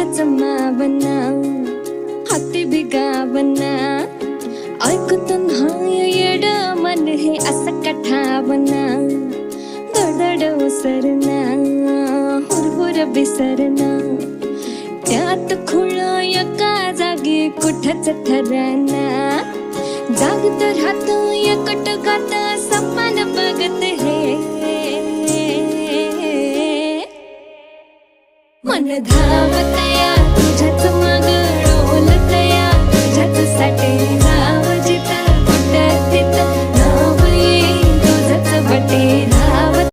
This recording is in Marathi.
कुठच मावना हाती बिगावना ऐकून हाय येड मन हे असं कठावना दडदड उसरना हुरहुर बिसरना त्यात खुळा एका जागी कुठच ठरना जागत राहतो एकटकात सपन बघत हे मन धावतया तुझ्या